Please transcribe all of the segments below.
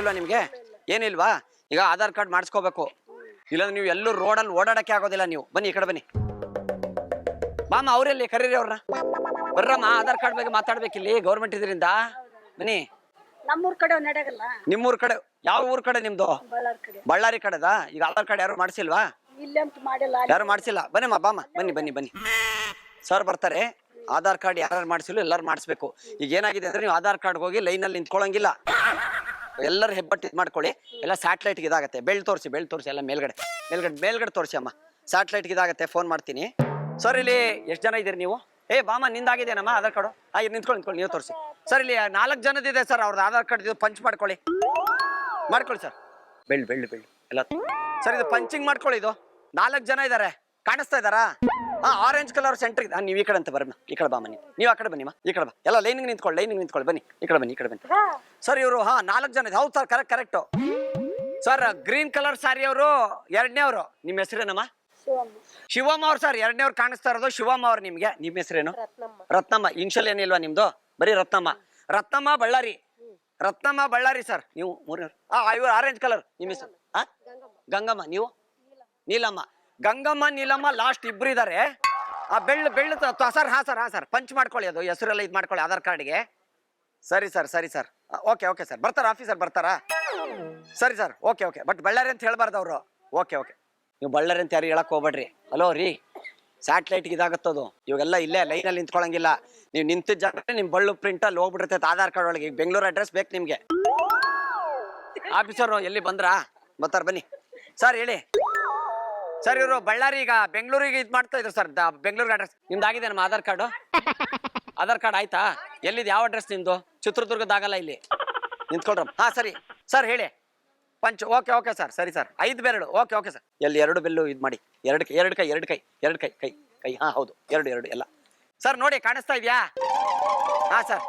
ಇಲ್ವಾ ನಿಮ್ಗೆ? ಏನಿಲ್ವಾ? ಈಗ ಆಧಾರ್ ಕಾರ್ಡ್ ಮಾಡಿಸ್ಕೋಬೇಕು, ಇಲ್ಲಾಂದ್ರೆ ನೀವು ಎಲ್ಲೂ ರೋಡಲ್ಲಿ ಓಡಾಡಕ್ಕೆ ಆಗೋದಿಲ್ಲ. ನೀವು ಬನ್ನಿ, ಈ ಕಡೆ ಬನ್ನಿ. ಮಾಮ ಅವರಲ್ಲಿ ಕರೀರಿ ಅವ್ರನ್ನ. ಬರ್ರಮ್ಮ, ಆಧಾರ್ ಕಾರ್ಡ್ ಬಗ್ಗೆ ಮಾತಾಡ್ಬೇಕಿಲ್ಲಿ, ಗೌರ್ಮೆಂಟ್ ಇದರಿಂದ. ಬನ್ನಿ. ನಮ್ಮೂರ್ ಕಡೆ ನಡೆಯಲ್ಲ. ನಿಮ್ಮೂರ್ ಕಡೆ? ಯಾವ ಊರ್ ಕಡೆ ನಿಮ್ದು? ಬಳ್ಳಾರಿ ಕಡೆದಾ? ಈಗ ಆಧಾರ್ ಕಾರ್ಡ್ ಯಾರು ಮಾಡಿಸಿಲ್ವಾ? ಯಾರು ಮಾಡಿಸಿಲ್ಲ. ಬನ್ನಿಮ್ಮ, ಬಾಮ, ಬನ್ನಿ ಬನ್ನಿ ಬನ್ನಿ. ಸರ್ ಬರ್ತಾರೆ. ಆಧಾರ್ ಕಾರ್ಡ್ ಯಾರು ಮಾಡಿಸಿಲ್ಲ ಎಲ್ಲರೂ ಮಾಡಿಸ್ಬೇಕು. ಈಗ ಏನಾಗಿದೆ ಅಂದ್ರೆ, ನೀವು ಆಧಾರ್ ಕಾರ್ಡ್ ಹೋಗಿ ಲೈನಲ್ಲಿ ನಿಂತ್ಕೊಳ್ಳಂಗಿಲ್ಲ. ಎಲ್ಲರೂ ಹೆಬ್ಬಟ್ಟು ಇದು ಮಾಡ್ಕೊಳ್ಳಿ. ಎಲ್ಲ ಸ್ಯಾಟಲೈಟ್ಗೆ ಇದಾಗತ್ತೆ. ಬೆಳ್ ತೋರಿಸಿ ಎಲ್ಲ ಮೇಲ್ಗಡೆ ತೋರಿಸಿ ಅಮ್ಮ. ಸ್ಯಾಟಲೈಟ್ಗೆ ಇದಾಗತ್ತೆ. ಫೋನ್ ಮಾಡ್ತೀನಿ. ಸರ್ ಇಲ್ಲಿ ಎಷ್ಟು ಜನ ಇದ್ದೀರಿ ನೀವು? ಬಾಮ, ನಿಂದಾಗಿದೆನಮ್ಮ ಆಧಾರ್ ಕಾರ್ಡು? ನಿಂತ್ಕೊಳ್ಳಿ ನೀವು ತೋರಿಸಿ. ಸರ್ ಇಲ್ಲಿ 4 ಜನದಿದೆ ಸರ್, ಅವ್ರದ್ದು ಆಧಾರ್ ಕಾರ್ಡ್ ಇದು ಪಂಚ್ ಮಾಡ್ಕೊಳ್ಳಿ ಸರ್. ಬೆಳ್ಳು ಎಲ್ಲ ಸರ್, ಇದು ಪಂಚಿಂಗ್ ಮಾಡ್ಕೊಳ್ಳಿ. ಇದು 4 ಜನ ಇದ್ದಾರೆ, ಕಾಣಿಸ್ತಾ ಇದ್ದಾರಾ? Orange colour centre. ನೀವು ಈ ಕಡೆ ಅಂತ ಬರೋಣ. ಈ ಕಡೆ ಬಾಮ, ನೀವು ಆ ಕಡೆ ಬನ್ನಿ. ಈ ಕಡೆ ಬಾ. ಎಲ್ಲ ಲೈನಿಗೆ ನಿಂತ್ಕೊಳ್ಳಿ. ಬನ್ನಿ, ಈ ಕಡೆ ಬನ್ನಿ. ಸರ್ ಇವರು 4 ಜನ ಇದೆ. ಹೌದು sir, correct sir. Green colour sari ಅವರು 2ನೇವ್ರು. ನಿಮ್ಮ ಹೆಸರೇನಮ್ಮ? ಶಿವಮ್ಮ ಅವ್ರು ಸರ್. 2ನೇವ್ರು ಕಾಣಿಸ್ತಾ ಇರೋದು ಶಿವಮ್ಮ ಅವ್ರು. ನಿಮ್ಗೆ ನಿಮ್ಮ ಹೆಸರೇನು? ರತ್ನಮ್ಮ. ಇನ್ಶಲ್ ಏನಿಲ್ವಾ ನಿಮ್ದು? ಬರೀ ರತ್ನಮ್ಮ ಬಳ್ಳಾರಿ ಸರ್. ನೀವು 3ನೇವ್ರು. ಇವ್ರು ಆರೆಂಜ್ ಕಲರ್. ನಿಮ್ಮ ಹೆಸರು? ಗಂಗಮ್ಮ. ನೀವು? ನೀಲಮ್ಮ ಲಾಸ್ಟ್ ಇಬ್ರು ಇದ್ದಾರೆ. ಬೆಳ್ಳು ಸರ್. ಸರ್ ಪಂಚ್ ಮಾಡ್ಕೊಳ್ಳಿ, ಅದು ಹೆಸರೆಲ್ಲ ಇದು ಮಾಡ್ಕೊಳ್ಳಿ ಆಧಾರ್ ಕಾರ್ಡ್ಗೆ. ಸರಿ ಸರ್. Okay sir. ಬರ್ತಾರ ಆಫೀಸರ್? ಬರ್ತಾರಾ? ಸರಿ ಸರ್. ಓಕೆ ಬಟ್ ಬಳ್ಳಾರಿ ಅಂತ ಹೇಳ್ಬಾರ್ದು ಅವರು. ಓಕೆ ನೀವು ಬಳ್ಳಾರಿ ಅಂತ ಯಾರು ಹೇಳಕ್ ಹೋಗ್ಬೇಡ್ರಿ. ಹಲೋ ರೀ, ಸ್ಯಾಟಲೈಟ್ಗೆ ಇದಾಗತ್ತದು. ಇವಾಗೆಲ್ಲ ಇಲ್ಲೇ ಲೈನಲ್ಲಿ ನಿಂತ್ಕೊಳ್ಳಂಗಿಲ್ಲ. ನೀವು ನಿಂತಿದ್ದ ಜಾಗ ನಿಮ್ಮ ಬಳ್ಳು ಪ್ರಿಂಟಲ್ಲಿ ಹೋಗ್ಬಿಟ್ಟಿರ್ತೈತೆ ಆಧಾರ್ ಕಾರ್ಡ್ ಒಳಗೆ. ಈಗ ಬೆಂಗಳೂರು ಅಡ್ರೆಸ್ ಬೇಕು ನಿಮ್ಗೆ. ಆಫೀಸರು ಎಲ್ಲಿ ಬರ್ತಾರ ಬನ್ನಿ. ಸರ್ ಹೇಳಿ ಸರ್. ಇವರು ಬಳ್ಳಾರಿ ಈಗ ಬೆಂಗಳೂರಿಗೆ ಇದು ಮಾಡ್ತಾ ಇದ್ರು ಸರ್. ಬೆಂಗಳೂರಿಗೆ ಅಡ್ರೆಸ್ ನಿಮ್ದಾಗಿದೆ ನಮ್ಮ ಆಧಾರ್ ಕಾರ್ಡು? ಆಧಾರ್ ಕಾರ್ಡ್ ಆಯ್ತಾ? ಎಲ್ಲಿದೆ? ಯಾವ ಅಡ್ರೆಸ್ ನಿಮ್ದು? ಚಿತ್ರದುರ್ಗದಾಗಲ್ಲ, ಇಲ್ಲಿ ನಿಂತ್ಕೊಳ್ರಮ್ಮ. ಸರಿ ಸರ್ ಹೇಳಿ. ಪಂಚ್. Okay sir. ಸರಿ ಸರ್. 5 ಬೆರಳು. Okay sir. ಎಲ್ಲಿ 2 ಬೆಲ್ಲು ಇದು ಮಾಡಿ. 2 ಕೈ. ಹೌದು, 2 ಎಲ್ಲ. ಸರ್ ನೋಡಿ, ಕಾಣಿಸ್ತಾ ಇದೆಯಾ? ಸರ್.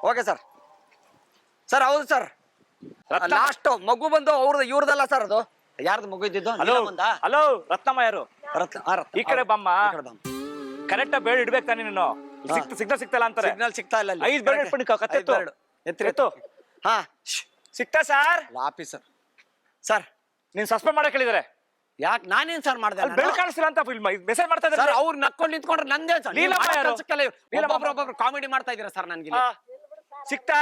Okay sir. ಹೌದು ಸರ್. ಲಾಸ್ಟ್ ಮಗು ಬಂದು ಅವ್ರದ್ದು, ಇವ್ರದಲ್ಲ ಸರ್. ಅದು ಯಾರ್ದು ಮಗು ಇದ್ದಿದ್ದು? ಹಲೋ, ರತ್ನಮ್ಮ ಯಾರು? ಈ ಕಡೆ ಬಮ್ಮ. ಕರೆಕ್ಟ್ ಬೇಡ ಇಡ್ಬೇಕು ತಾನೆ ನೀನು. ಸಿಗ್ನಲ್ ಸಿಗ್ತಲ್ಲ ಅಂತಾರೆ. ಸಿಗ್ನಲ್ ಸಿಗ್ತಾ ಇಲ್ಲ. 5 ಬೇಡ ಇಟ್ಬಿಟ್ಟು ಎತ್ತು. ಸಿಗ್ತಾ ಸರ್? ಆಫೀಸರ್ ಸರ್, ನೀನ್ ಸಸ್ಪೆಂಡ್ ಮಾಡಕ್ ಹೇಳಿದಾರೆ. ಯಾಕೆ? ನಾನೇನ್ ಸರ್ ಮಾಡ್ದೆ? ಬೆಳ್ ಕಾಣಿಸ್ತಿಲ್ಲ ಅಂತ ಮೆಸೇಜ್ ಮಾಡ್ತಾ ಇದ್ದಾರೆ. ಅವ್ರು ನಕ್ಕೊಂಡು ನಿಂತ್ಕೊಂಡ್ರೆ ನಂದೇ ಒಬ್ಬೊಬ್ರು ಕಾಮಿಡಿ ಮಾಡ್ತಾ ಇದೀರಾ ಸರ್. ನನ್ಗೆ ಸಿಗ್ತಾ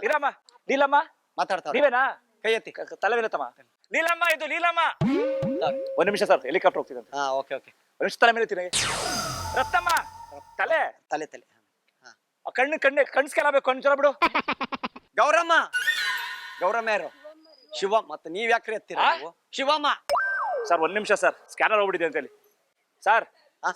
ಇರಮ್ಮ. ನೀಲಮ್ಮ ಮಾತಾಡ್ತಾರೆ. ನೀವೇನಾ? ಕೈ ಎತ್ತಿ. ತಲೆಮೇಲತ್ತಮ್ಮ. ನೀಲಮ್ಮ, ಇದು ನೀಲಮ್ಮ. 1 ನಿಮಿಷ ಸರ್, ಹೆಲಿಕಾಪ್ಟರ್ ಹೋಗ್ತಿದೆ. ಓಕೆ 1 ನಿಮಿಷ ತಲೆ ಮೇಲೆ ತಿರುಗಿ. ರತ್ನಮ್ಮ, ತಲೆ ಕಣ್ಸ್ಕೆಲ್ಲ ಬೇಕು. ಕಣ್ಸಲ ಬಿಡು. ಗೌರಮ್ಮ ಯಾರು? ಶಿವ. ಮತ್ತೆ ನೀವ್ ಯಾಕ್ರಿ ಎತ್ತೀರಾ? ಶಿವಮ್ಮ ಸರ್. 1 ನಿಮಿಷ ಸರ್, ಸ್ಕ್ಯಾನರ್ ಹೋಗ್ಬಿಟ್ಟಿದೆ ಅಂತ ಹೇಳಿ ಸರ್.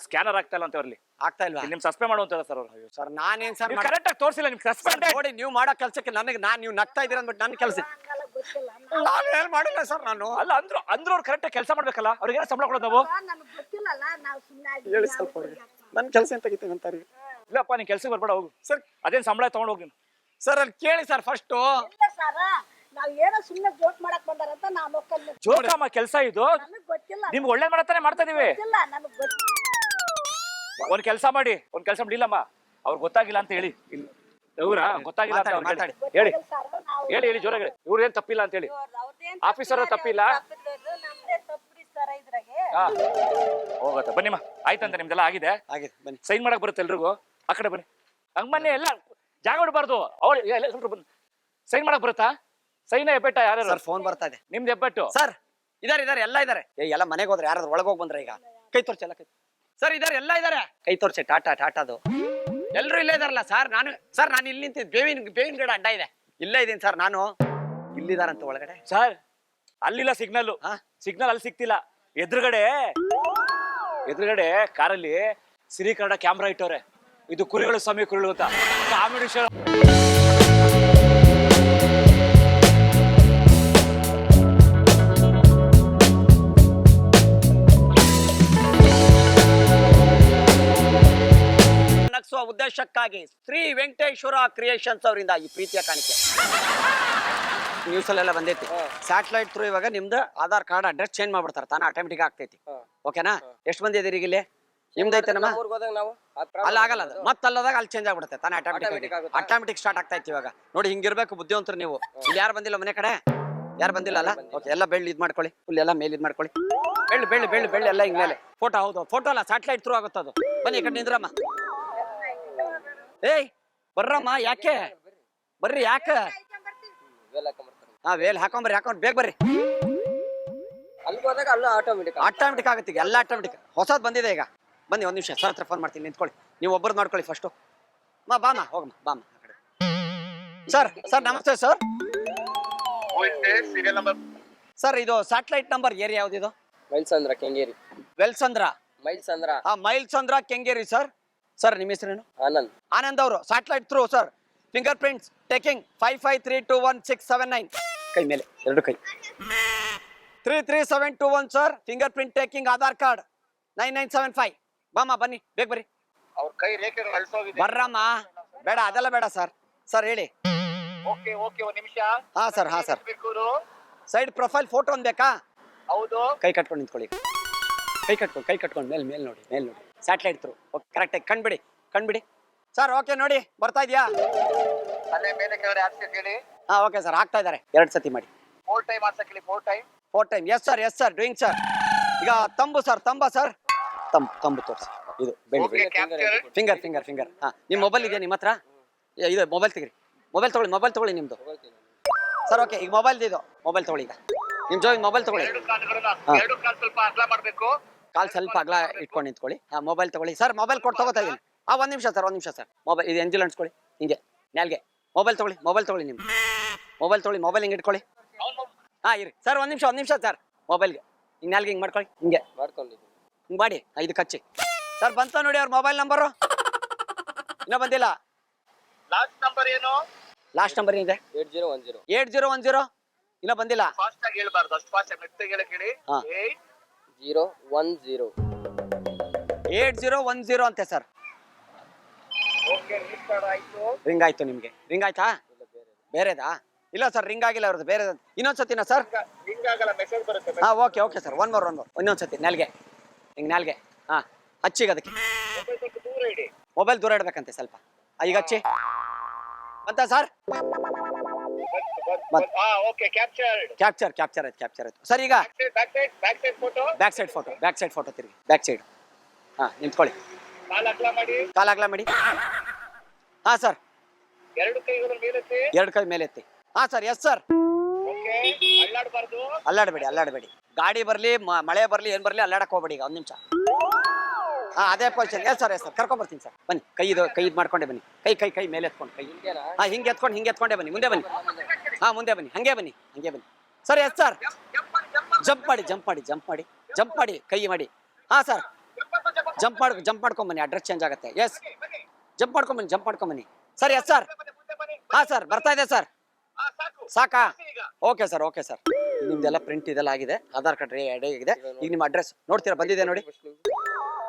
ಸ್ಕ್ಯಾನರ್ ಆಗ್ತಾ ಇಲ್ಲ ಅಂತ ಅವ್ರಲ್ಲಿ. ಆಗ್ತಾ ಇಲ್ವಾ? ನಿಮ್ ಸಸ್ಪೆಂಡ್ ಮಾಡುವಂತ ಸರ್ ಅವ್ರು. ಸರ್ ನಾನೇನ್ ಸರ್ ಕರೆಕ್ಟ್ ಆಗಿ ತೋರಿಸಿಲ್ಲ. ನಿಮ್ ಸಸ್ಪೆಂಡ್ ನೋಡಿ. ನೀವು ಮಾಡೋ ಕೆಲ್ಸಕ್ಕೆ ನನಗೆ ನೀವು ನಗ್ತಾ ಇದೀರ ಅಂದ್ಬಿಟ್ಟು ನನ್ನ ಕೆಲಸ ನಾನು ಏನ್ ಮಾಡಿಲ್ಲ ಸರ್. ನಾನು ಅಲ್ಲ ಅಂದ್ರು ಅವ್ರು ಕರೆಕ್ಟ್ ಕೆಲಸ ಮಾಡ್ಬೇಕಲ್ಲ. ಅವ್ರಿಗೆ ಏನೋ ಸಂಬಳ ಕೊಡೋದು ನಾವು. ಹೇಳಿ ಸ್ವಲ್ಪ. ನನ್ನ ಕೆಲಸ ಏನ್ ತೆಗಿತೀನಿ ಅಂತಾರೆ. ಇಲ್ಲಪ್ಪ, ನೀನ್ ಕೆಲ್ಸಕ್ಕೆ ಬರ್ಬೇಡ, ಹೋಗು ಸರ್. ಅದೇನ್ ಸಂಬಳ ತಗೊಂಡ್ ಹೋಗಿ ಸರ್. ಅಲ್ಲಿ ಕೇಳಿ ಸರ್ ಫಸ್ಟ್. ಜೋಕಮ್ಮ ಕೆಲಸ ಇದು. ನಿಮ್ಗೆ ಒಳ್ಳೆ ಮಾಡತಾನೆ ಮಾಡ್ತಾ ಇದೀವಿ. ಒಂದ್ ಕೆಲಸ ಮಾಡಿ. ಇಲ್ಲಮ್ಮ, ಅವ್ರಿಗೆ ಗೊತ್ತಾಗಿಲ್ಲ ಅಂತ ಹೇಳಿ. ಇವ್ರ ಗೊತ್ತಾಗಿಲ್ಲ ಅಂತ ಹೇಳಿ ಜೋರಾಗಿ. ಇವ್ರ ಏನ್ ತಪ್ಪಿಲ್ಲ ಅಂತ ಹೇಳಿ. ಆಫೀಸರ್ ತಪ್ಪಿಲ್ಲ. ಹೋಗತ್ತ ಬನ್ನಿಮ್ಮ. ಆಯ್ತಂತ ನಿಮ್ದೆಲ್ಲ ಆಗಿದೆ. ಬನ್ನಿ. ಸೈನ್ ಮಾಡಕ್ ಬರುತ್ತೆ ಎಲ್ರಿಗೂ. ಆ ಕಡೆ ಬನ್ನಿ. ಹಂಗ್ ಬನ್ನಿ. ಎಲ್ಲ ಜಾಗ ಬಿಡಬಾರ್ದು. ಅವ್ರು ಸೈನ್ ಮಾಡಕ್ ಬರುತ್ತಾ? ಸೈನ್ ಹೆಬ್ಬೆಟ್ಟ? ಯಾರು? ಫೋನ್ ಬರ್ತಾ ಇದೆ. ನಿಮ್ದು ಹೆಬ್ಬೆಟ್ಟು ಸರ್? ಇದಾರೆ ಎಲ್ಲ ಇದಾರೆ. ಎಲ್ಲ ಮನೆಗೆ ಹೋದ್ರೆ ಯಾರಾದ್ರೂ ಒಳಗೋಗಿ ಬಂದ್ರೆ ಈಗ ಕೈ ತೋರ್ಸಿ. ಎಲ್ಲ ಕೈ ಸರ್ ಇದಾರೆ, ಎಲ್ಲ ಇದಾರೆ. ಕೈ ತೋರ್ಸಿ. ಟಾಟಾದು ಎಲ್ರು ಇಲ್ಲೇ ಇದಾರಲ್ಲ ಸರ್. ನಾನು ಇಲ್ಲಿ ನಿಂತಿದ್ದು. ಬೇವಿನ ಗಿಡ ಅಡ್ಡ ಇದೆ. ಇಲ್ಲೇ ಇದೀನಿ ಸರ್. ನಾನು ಇಲ್ಲಿದಾರಂತ ಒಳಗಡೆ ಸರ್. ಅಲ್ಲಿಲ್ಲ ಸಿಗ್ನಲ್. ಅಲ್ಲಿ ಸಿಗ್ತಿಲ್ಲ. ಎದುರುಗಡೆ ಕಾರಲ್ಲಿ ಸಿರಿ ಕನ್ನಡ ಕ್ಯಾಮ್ರಾ ಇಟ್ಟವ್ರೆ. ಇದು ಕುರಿಗಳು ಸ್ವಾಮಿ ಕುರಿಗಳು ಅಂತ ಕಾಮಿಡಿ ಶೋ. ನಗಿಸುವ ಉದ್ದೇಶಕ್ಕಾಗಿ ಶ್ರೀ ವೆಂಕಟೇಶ್ವರ ಕ್ರಿಯೇಷನ್ಸ್ ಅವರಿಂದ ಈ ಪ್ರೀತಿಯ ಕಾಣಿಕೆ. ನ್ಯೂಸ್ ಅಲ್ಲೆಲ್ಲ ಬಂದೈತಿ. ಸ್ಯಾಟಲೈಟ್ ಥ್ರೂ ಇವಾಗ ನಿಮ್ದು ಆಧಾರ್ ಕಾರ್ಡ್ ಅಡ್ರೆಸ್ ಚೇಂಜ್ ಮಾಡ್ಬಿಡ್ತಾರೆ. ತಾನೇ ಆಟೋಮೆಟಿಕ್ ಆಗ್ತೈತಿ. ಓಕೆನಾ? ಎಷ್ಟು ಮಂದಿ ಇದೀರಿ ಇಲ್ಲಿ? ನಿಮ್ದೈತೆನಮ್ಮ ಊರ್ಗ್ ಹೋದಾಗ ನಾವು ಅಲ್ಲಿ ಆಗಲ್ಲ ಅದು ಮತ್ತೆ ಅಲ್ಲದಾಗ ಅಲ್ಲಿ ಚೇಂಜ್ ಆಗ್ಬಿಡುತ್ತೆ ತಾನೇ Automatic ಆಗುತ್ತೆ. ಆಟೋಮೆಟಿಕ್ ಸ್ಟಾರ್ಟ್ ಆಗ್ತಾ ಇತ್ತು ಇವಾಗ ನೋಡಿ ಹಿಂಗಿರ್ಬೇಕು ಬುದ್ಧಿವಂತರು ನೀವು ಇಲ್ಲಿ ಯಾರು ಬಂದಿಲ್ಲ ಮನೆ ಕಡೆ ಯಾರು ಬಂದಿಲ್ಲ ಅಲ್ಲ ಓಕೆ ಎಲ್ಲ ಬೆಳ್ಳಿ ಇದು ಮಾಡ್ಕೊಳ್ಳಿ ಫುಲ್ ಎಲ್ಲ ಮೇಲೆ ಇದು ಮಾಡ್ಕೊಳ್ಳಿ ಬೆಳ್ಳಿ ಎಲ್ಲ ಹಿಂಗ್ ಮೇಲೆ ಫೋಟೋ ಹೌದು ಫೋಟೋ ಅಲ್ಲ ಸ್ಯಾಟಲೈಟ್ ಥ್ರೂ ಆಗುತ್ತೆ ಅದು ಬನ್ನಿ ಈ ಕಡೆ ನಿಂದ್ರಮ್ಮ ಏಯ್ ಬರ್ರಮ್ಮ ಯಾಕೆ ಬರ್ರಿ ಯಾಕೆ ಹಾ ವೇಲ್ ಹಾಕೊಂಡ್ ಬೇಗ ಬರ್ರಿ ಅಲ್ಲಿ ಹೋದಾಗ ಅಲ್ಲೂ ಆಟೋಮೆಟಿಕ್ ಆಗುತ್ತೆ ಈಗ ಎಲ್ಲ ಆಟೋಮೆಟಿಕ್ ಹೊಸದ್ ಬಂದಿದೆ ಈಗ ಬನ್ನಿ ಒಂದ್ ನಿಮಿಷ ಸರ್ ಹತ್ರ ಫೋನ್ ಮಾಡ್ತೀನಿ ನಿಂತ್ಕೊಳ್ಳಿ ನೀವು ಒಬ್ಬರದ್ದು ಮಾಡ್ಕೊಳ್ಳಿ ಫಸ್ಟು ಬಾಮ ಹೋಗಮ್ಮ ಬಾಮ ಆ ಕಡೆ ಸರ್ ನಮಸ್ತೆ ಸರ್ ಸರ್ ಇದು ಸ್ಯಾಟಲೈಟ್ ನಂಬರ್ ಏರಿಯಾ ಯಾವ್ದಿದು ಮೈಲ್ಸಂದ್ರ ಕೆಂಗೇರಿ ವೆಲ್ಸಂದ್ರ ಮೈಲ್ಸಂದ್ರ ಮೈಲ್ಸಂದ್ರ ಕೆಂಗೇರಿ ಸರ್ ನಿಮ್ಮ ಹೆಸರೇನು ಆನಂದ್ ಅವರು satellite through sir finger prints taking 55321679 ಕೈ ಮೇಲೆ ಎರಡು ಕೈ 33721 sir finger print taking Aadhaar card 9975 ಬಾಮ ಬನ್ನಿ ಬೇಗ ಬರ್ರಿ ಅವ್ರ ಕೈ ರೇಖೆ ಅಳಿಸೋಗಿದೆ ಬರ್ರಮ್ಮ ಬೇಡ ಅದೆಲ್ಲ ಬೇಡ ಸರ್ ಹೇಳಿ ಓಕೆ ಒಂದ್ ನಿಮಿಷ ಹಾ ಸರ್ ಸೈಡ್ ಪ್ರೊಫೈಲ್ ಫೋಟೋ ಒಂದ್ ಬೇಕಾ ಹೌದು ಕೈ ಕಟ್ಕೊಂಡು ನಿಂತ್ಕೊಳ್ಳಿ ಕೈ ಕಟ್ಕೊಂಡು ಮೇಲ್ ನೋಡಿ ಸ್ಯಾಟಲೈಟ್ ಥ್ರೂ ಓಕೆ ಕರೆಕ್ಟಾಗಿ ಕಣ್ಬಿಡಿ ಸರ್ ಓಕೆ ನೋಡಿ ಬರ್ತಾ ಇದೆಯಾ ಅಲ್ಲೇ ಮೇಲೆ ಕೆಳಗಡೆ ಹಾಕ್ಸಿ ಹೇಳಿ ಹಾ ಓಕೆ ಸರ್ ಹಾಕ್ತಾ ಇದ್ದಾರೆ 2 ಸತಿ ಮಾಡಿ 4 ಟೈಮ್ ಹಾಕ್ಸಕ್ ಹೇಳಿ 4 time yes sir doing sir ಈಗ ತಂಬು ಸರ್ ತಂಬು ತೋರಿಸಿ ಇದು ಓಕೆ ಕ್ಯಾಪ್ಚರ್ ಫಿಂಗರ್ ಹಾ ನಿಮ್ಮ ಮೊಬೈಲ್ ಇದೆಯಾ ನಿಮ್ಮ ಹತ್ರ ಇದು ಮೊಬೈಲ್ ತೆಗಿರಿ ಮೊಬೈಲ್ ತಗೊಳ್ಳಿ ನಿಮ್ದು ಸರ್ ಓಕೆ ಈಗ ಮೊಬೈಲ್ ತಗೊಳ್ಳಿ ಈಗ ನಿಮ್ ಜೊತೆ ಮೊಬೈಲ್ ತಗೊಳ್ಳಿ ಎರಡು ಕಾಲ್ ಸ್ವಲ್ಪ ಅಗಲ ಮಾಡ್ಬೇಕು ಕಾಲ್ ಸ್ವಲ್ಪ ಅಗಲ ಇಟ್ಕೊಂಡು ನಿಂತ್ಕೊಳ್ಳಿ ಹಾ ಮೊಬೈಲ್ ತಗೊಳ್ಳಿ ಸರ್ ಮೊಬೈಲ್ ತಗೋತಾ ಇದೀನಿ ಒಂದ್ ನಿಮಿಷ ಸರ್ ಮೊಬೈಲ್ ಇದು ಎಂಜಿಲ್ ಅನ್ಸ್ಕೊಳ್ಳಿ ಹಿಂಗೆ ನಾಲ್ಗೆ ಮೊಬೈಲ್ ತಗೊಳ್ಳಿ ನಿಮ್ ಮೊಬೈಲ್ ಹಿಂಗೆ ಇಟ್ಕೊಳ್ಳಿ ಹಾ ಇರಿ ಸರ್ ಒಂದ್ ನಿಮಿಷ ಸರ್ ಮೊಬೈಲ್ಗೆ ಹಿಂಗೆ ನಾಲ್ಗೆ ಹಿಂಗೆ ಮಾಡ್ಕೊಳ್ಳಿ ಹಿಂಗೆ ಹಿಂಗೆ ಮಾಡಿ ಇದು ಕಚ್ಚಿ ಸರ್ ಬಂತ ನೋಡಿ ಅವ್ರ ಮೊಬೈಲ್ ನಂಬರು ಇನ್ನೂ ಬಂದಿಲ್ಲ ಲಾಸ್ಟ್ ನಂಬರ್ ಏನಿದೆ 8010 ಇನ್ನೂ ಬಂದಿಲ್ಲ ಫಾಸ್ಟ್ ಆಗಿ ಹೇಳ್ಬಾರ್ದು ಅಷ್ಟು ಫಾಸ್ಟ್ ಆಗಿ ಮೆತ್ತಗೆ ಹೇಳಕ್ ಹೇಳಿ ಹಾ. 8010 ಅಂತೆ ಸರ್ ಓಕೆ ರಿಜಿಸ್ಟರ್ ಆಯ್ತು ರಿಂಗ್ ಆಯ್ತು ನಿಮ್ಗೆ ರಿಂಗ್ ಆಯ್ತಾ ಬೇರೆದಾ ಇಲ್ಲ ಸರ್ ರಿಂಗ್ ಆಗಿಲ್ಲ ಅವ್ರದ್ದು ಬೇರೆ ಇನ್ನೊಂದ್ಸತಿನಾ ಸರ್ ಹಿಂಗ ಆಗಲ್ಲ ಮೆಸೇಜ್ ಬರುತ್ತೆ ಹಾ ಓಕೆ ಸರ್ ಒನ್ ಮೋರ್ ಇನ್ನೊಂದ್ಸತಿ ನಾಲ್ಗೆ ಹಿಂಗೆ ನಾಲ್ಗೆ ಹಾ ಹಚ್ಚಿಗೆ ಅದಕ್ಕೆ ಮೊಬೈಲ್ ಸ್ವಲ್ಪ ದೂರ ಇಡಿ ಮೊಬೈಲ್ ದೂರ ಇಡ್ಬೇಕಂತೆ ಸ್ವಲ್ಪ ಈಗ ಹಚ್ಚಿ ಬಂತ ಸರ್ ಹಾ ಓಕೆ ಕ್ಯಾಪ್ಚರ್ ಆಯ್ತು ಸರ್ ಈಗ back side photo back side ತಿರುಗಿ ಬ್ಯಾಕ್ ಸೈಡ್ ಹಾ ನಿಂತ್ಕೊಳ್ಳಿ ಕಾಲ್ ಅಗಲ ಮಾಡಿ ಹಾ ಸರ್ ಎರಡು ಕೈಗಳು ಮೇಲೆತ್ತಿ 2 ಕೈ ಮೇಲೆ ಎತ್ತಿ ಹಾ ಸರ್ ಎಸ್ ಸರ್ ಓಕೆ ಅಲ್ಲಾಡಬೇಡಿ ಗಾಡಿ ಬರ್ಲಿ ಮಳೆ ಬರ್ಲಿ ಏನ್ ಬರ್ಲಿ ಅಲ್ಲಾಡಕ್ ಹೋಗ್ಬೇಡಿ ಈಗ ಒಂದ್ ನಿಮಿಷ ಹಾ ಅದೇ ಪೊಸಿಷನ್ ಎಸ್ ಸರ್ ಕರ್ಕೊಂಡ್ ಬರ್ತೀನಿ ಸರ್ ಬನ್ನಿ ಕೈ ಇದು ಮಾಡ್ಕೊಂಡೆ ಬನ್ನಿ ಕೈ ಮೇಲೆ ಎತ್ಕೊಂಡು ಹಾ ಹಿಂಗೆ ಎತ್ಕೊಂಡೆ ಬನ್ನಿ ಮುಂದೆ ಬನ್ನಿ ಹಾ ಮುಂದೆ ಬನ್ನಿ ಹಂಗೆ ಬನ್ನಿ ಸರ್ ಎಸ್ ಸರ್ ಜಂಪ್ ಮಾಡಿ ಕೈ ಮಾಡಿ ಹಾ ಸರ್ ಜಂಪ್ ಮಾಡ್ಕೊಂಡ್ ಬನ್ನಿ ಅಡ್ರೆಸ್ ಚೇಂಜ್ ಆಗುತ್ತೆ ಎಸ್ ಜಂಪ್ ಮಾಡ್ಕೊಂಡ್ ಬನ್ನಿ ಸರ್ ಎಸ್ ಸರ್ ಹಾ ಸರ್ ಬರ್ತಾ ಇದೆ ಸರ್ ಸಾಕಾ ಓಕೆ ಸರ್ ನಿಮ್ದೆಲ್ಲ ಪ್ರಿಂಟ್ ಇದೆಲ್ಲ ಆಗಿದೆ ಆಧಾರ್ ಕಾರ್ಡ್ ರೆಡಿ ಆಗಿದೆ ಈಗ ನಿಮ್ಮ ಅಡ್ರೆಸ್ ನೋಡ್ತೀರಾ ಬಂದಿದೆ ನೋಡಿ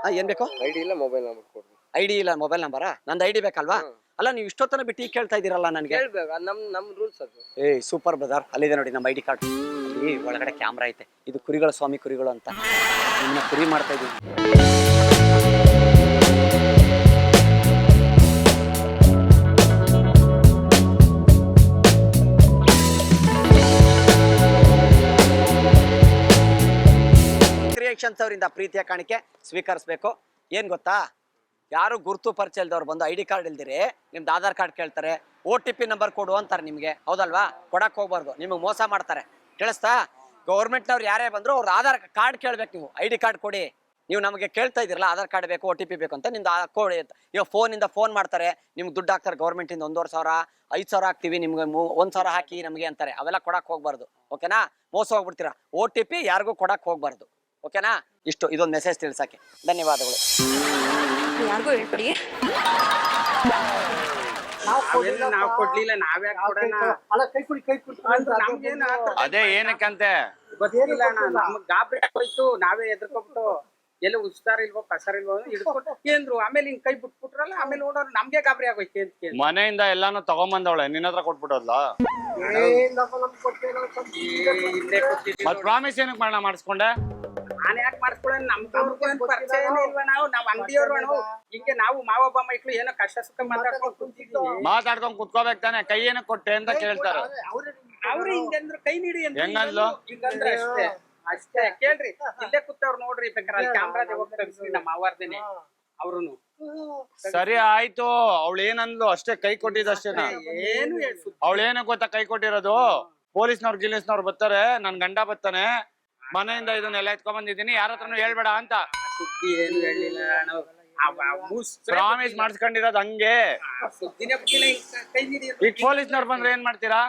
ಹಾ ಏನ್ ಬೇಕು ಐಡಿ ಇಲ್ಲ ಮೊಬೈಲ್ ನಂಬರ್ ಕೊಡ್ರಿ ಐಡಿ ಇಲ್ಲ ಮೊಬೈಲ್ ನಂಬರಾ ನಂದು ಐಡಿ ಬೇಕಲ್ವಾ ಅಲ್ಲ ನೀವು ಇಷ್ಟೊತ್ತನ ಬಿಟ್ಟು ಈಗ ಕೇಳ್ತಾ ಇದೀರಲ್ಲ ನನಗೆ ಹೇಳ್ಬೇಕು ನಮ್ ರೂಲ್ಸ್ ಅದು ಸೂಪರ್ ಬ್ರದರ್ ಅಲ್ಲಿದೆ ನೋಡಿ ನಮ್ಮ ಐಡಿ ಕಾರ್ಡ್ ಅಲ್ಲಿ ಒಳಗಡೆ ಕ್ಯಾಮ್ರಾ ಐತೆ ಇದು ಕುರಿಗಳ ಸ್ವಾಮಿ ಕುರಿಗಳು ಅಂತ ನಿಮ್ಮನ್ನ ಕುರಿ ಮಾಡ್ತಾ ಇದೀನಿ ಕ್ರಿಯೇಷನ್ಸ್ ಅವರಿಂದ ಪ್ರೀತಿಯ ಕಾಣಿಕೆ ಸ್ವೀಕರಿಸಬೇಕು ಏನ್ ಗೊತ್ತಾ ಯಾರು ಗುರುತು ಪರಿಚಯ ಇಲ್ದವ್ರು ಬಂದು ಐಡಿ ಕಾರ್ಡ್ ಇಲ್ದಿರಿ ನಿಮ್ದು ಆಧಾರ್ ಕಾರ್ಡ್ ಕೇಳ್ತಾರೆ OTP ನಂಬರ್ ಕೊಡು ಅಂತಾರೆ ನಿಮಗೆ ಹೌದಲ್ವಾ ಕೊಡಕ್ ಹೋಗ್ಬಾರ್ದು ನಿಮಗೆ ಮೋಸ ಮಾಡ್ತಾರೆ ಕೇಳಿಸ್ತಾ ಗೌರ್ಮೆಂಟ್ನವ್ರು ಯಾರೇ ಬಂದ್ರು ಅವ್ರ ಆಧಾರ್ ಕಾರ್ಡ್ ಕೇಳ್ಬೇಕು ನೀವು ಐಡಿ ಕಾರ್ಡ್ ಕೊಡಿ ನೀವು ನಮಗೆ ಕೇಳ್ತಾ ಇದಿರಲ್ಲ ಆಧಾರ್ ಕಾರ್ಡ್ ಬೇಕು OTP ಬೇಕು ಅಂತ ನಿಮ್ದು ಕೊಡಿ ಅಂತ ಈಗ ಫೋನಿಂದ ಫೋನ್ ಮಾಡ್ತಾರೆ ನಿಮ್ಗೆ ದುಡ್ಡು ಹಾಕ್ತಾರೆ ಗೌರ್ಮೆಂಟಿಂದ 1,500 5,000 ಹಾಕ್ತೀವಿ ನಿಮ್ಗೆ 1,000 ಹಾಕಿ ನಮಗೆ ಅಂತಾರೆ ಅವೆಲ್ಲ ಕೊಡಕ್ ಹೋಗ್ಬಾರ್ದು ಓಕೆನಾ ಮೋಸ ಹೋಗ್ಬಿಡ್ತೀರಾ OTP ಯಾರಿಗೂ ಕೊಡಕ್ ಹೋಗ್ಬಾರ್ದು ಓಕೆನಾ ಇಷ್ಟು ಇದೊಂದು ಮೆಸೇಜ್ ತಿಳಿಸಕ್ಕೆ ಧನ್ಯವಾದಗಳು ಯಾರಿಗೂ ಹೇಳ್ಬಿಡಿ ನಾವ್ ಕೊಡ್ಲಿಲ್ಲ ನಾವ್ಯಾಕೆ ಕೊಡೋಣ ಅದೇ ಏನಕ್ಕಂತೆ ಗೊತ್ತಿಲ್ಲ ನಮ್ಗ್ ಗಾಬರಿ ಹೋಯ್ತು ನಾವೇ ಎದ್ರಕೊಬಿಟ್ಟು ಎಲ್ಲ ಉಸ್ತಾರ ಇಲ್ವೋ ಕಸರ್ ಇಲ್ವೋ ಹಿಡ್ಕೊಟ್ಟು ಕೇಂದ್ರು ಆಮೇಲೆ ಹಿಂಗ್ ಕೈ ಬಿಟ್ಬಿಟ್ರಲ್ಲ ಆಮೇಲೆ ನೋಡೋರು ನಮ್ಗೆ ಗಾಬರಿ ಆಗೋಯ್ತು ಅಂತ ಕೇಳಿ ಮನೆಯಿಂದ ಎಲ್ಲಾನು ತಗೊಂಬಂದವಳೆ ನಿನ್ನ ಹತ್ರ ಕೊಟ್ಬಿಟ್ಟೋದ್ಲ ಇಲ್ಲೇ ಕೊಟ್ಟಿದ್ದೀನಿ ಮತ್ ಪ್ರಾಮಿಸ್ ಏನಕ್ಕೆ ಮಾಡೋಣ ಮಾಡಿಸ್ಕೊಂಡೆ ನಾನ್ ಯಾಕೆ ಮಾಡಿಸ್ಕೊಳ್ಳೋಣ ನಮ್ಗೆ ಪರಿಚಯನೇ ಇಲ್ವಾ ನಾವ್ ಅಂಗಡಿಯವ್ರು ಹಿಂಗೆ ನಾವು ಮಾವೊಬ್ಬ ಮೈಕ್ಳು ಏನೋ ಕಷ್ಟ ಸುಖ ಮಾತಾಡ್ಕೊಂಡು ಕೂತಿದ್ದೀವಿ. ಮಾತಾಡ್ಕೊಂಡ್ ಕುತ್ಕೋಬೇಕು ತಾನೆ, ಕೈ ಏನಕ್ ಕೊಟ್ಟೆ ಅಂತ ಕೇಳ್ತಾರ. ಅವ್ರು ಹಿಂಗಂದ್ರು ಕೈ ನೀಡಿ ಹೆಂಗಂದ್ಲು? ಹಿಂಗಂದ್ರೆ ಅಷ್ಟೇ ಕೇಳ್ರಿ, ಇಲ್ಲೇ ಕೂತವ್ರು ನೋಡ್ರಿ, ಬೇಕಾದ್ರೆ ಅಲ್ಲಿ ಕ್ಯಾಮ್ರಾದ ಹೋಗಿ ತಗ್ಸ್ರಿ ನಮ್ಮ ಮಾವಾರ್ದೇನೆ ಅವ್ರುನು. ಸರಿ ಆಯ್ತು, ಅವಳು ಏನಂದ್ಲು ಅಷ್ಟೇ, ಕೈ ಕೊಟ್ಟಿದ್ದಷ್ಟೇನಾ? ಏನು ಅವಳೇನು ಗೊತ್ತಾ ಕೈ ಕೊಟ್ಟಿರೋದು? ಪೊಲೀಸ್ನವ್ರು ಗಿಲೀಸ್ನವ್ರು ಬರ್ತಾರೆ, ನನ್ ಗಂಡ ಬರ್ತಾನೆ, ಮನೆಯಿಂದ ಇದನ್ನೆಲ್ಲ ಎತ್ಕೊಂಡ್ ಬಂದಿದ್ದೀನಿ, ಯಾರ ಹತ್ರನು ಹೇಳ್ಬೇಡ ಅಂತ. ಸುದ್ದಿ ಏನು ಹೇಳಿಲ್ಲ ಪ್ರಾಮಿಸ್ ಮಾಡಿಸ್ಕೊಂಡಿರೋದು ಹಂಗೆ. ಸುದ್ದಿನೇ ಬಿಟ್ಟಿಲ್ಲ, ಕೈ ನೀಡಿ. ಈಗ ಪೊಲೀಸ್ನವ್ರು ಬಂದ್ರೆ ಏನ್ ಮಾಡ್ತೀರಾ?